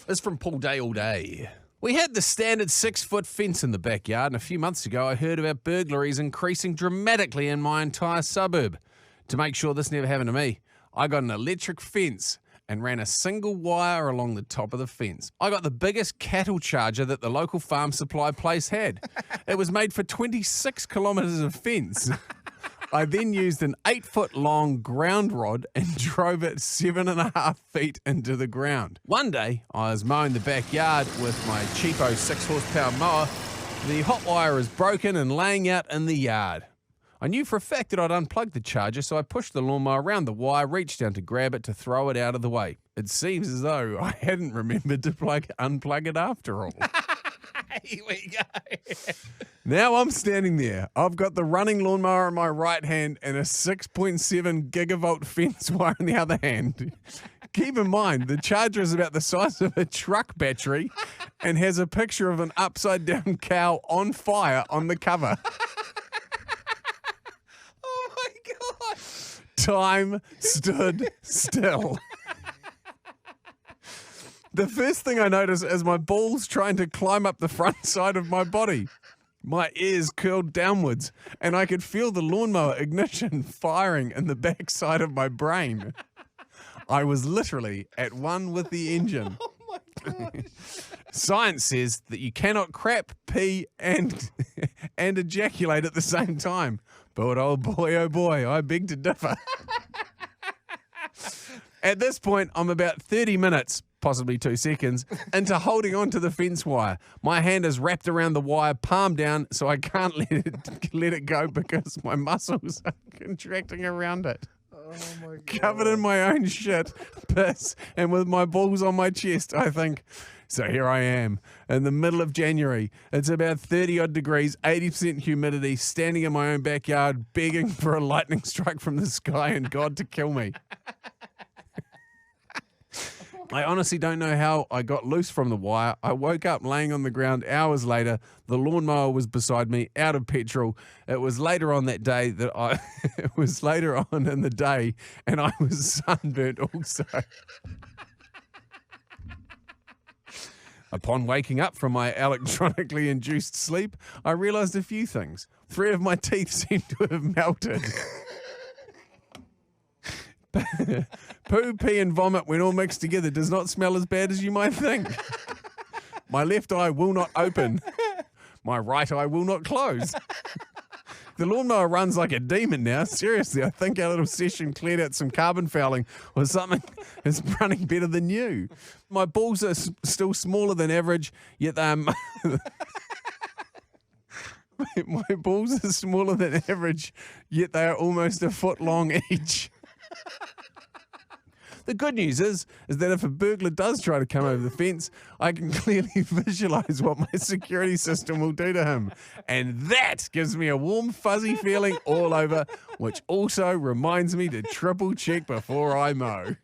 This is from Paul Day All Day. We had the standard 6-foot fence in the backyard, and a few months ago I heard about burglaries increasing dramatically in my entire suburb. To make sure this never happened to me, I got an electric fence and ran a single wire along the top of the fence. I got the biggest cattle charger that the local farm supply place had. It was made for 26 kilometres of fence. I then used an 8-foot long ground rod and drove it 7.5 feet into the ground. One day, I was mowing the backyard with my cheapo 6-horsepower mower. The hot wire is broken and laying out in the yard. I knew for a fact that I'd unplugged the charger, so I pushed the lawnmower around the wire, reached down to grab it to throw it out of the way. It seems as though I hadn't remembered to unplug it after all. Here we go. Now I'm standing there. I've got the running lawnmower in my right hand and a 6.7 gigavolt fence wire in the other hand. Keep in mind, the charger is about the size of a truck battery and has a picture of an upside down cow on fire on the cover. Oh my God. Time stood still. The first thing I notice is my balls trying to climb up the front side of my body. My ears curled downwards, and I could feel the lawnmower ignition firing in the back side of my brain. I was literally at one with the engine. Oh my God. Science says that you cannot crap, pee, and ejaculate at the same time. But oh boy, I beg to differ. At this point, I'm about 30 minutes, possibly 2 seconds, into holding on to the fence wire. My hand is wrapped around the wire, palm down, so I can't let it go because my muscles are contracting around it. Oh my God. Covered in my own shit, piss, and with my balls on my chest, I think. So here I am, in the middle of January. It's about 30-odd degrees, 80% humidity, standing in my own backyard, begging for a lightning strike from the sky and God to kill me. I honestly don't know how I got loose from the wire. I woke up laying on the ground hours later. The lawnmower was beside me, out of petrol. It was later on that day that it was later on in the day, and I was sunburnt also. Upon waking up from my electronically induced sleep, I realized a few things. 3 of my teeth seemed to have melted. Poo, pee, and vomit, when all mixed together, does not smell as bad as you might think. My left eye will not open. My right eye will not close. The lawnmower runs like a demon now. Seriously, I think our little session cleared out some carbon fouling or something. It's running better than you. My balls are still smaller than average, yet they are... My balls are smaller than average, yet they are almost a foot long each. The good news is that if a burglar does try to come over the fence, I can clearly visualize what my security system will do to him. And that gives me a warm, fuzzy feeling all over, which also reminds me to triple check before I mow.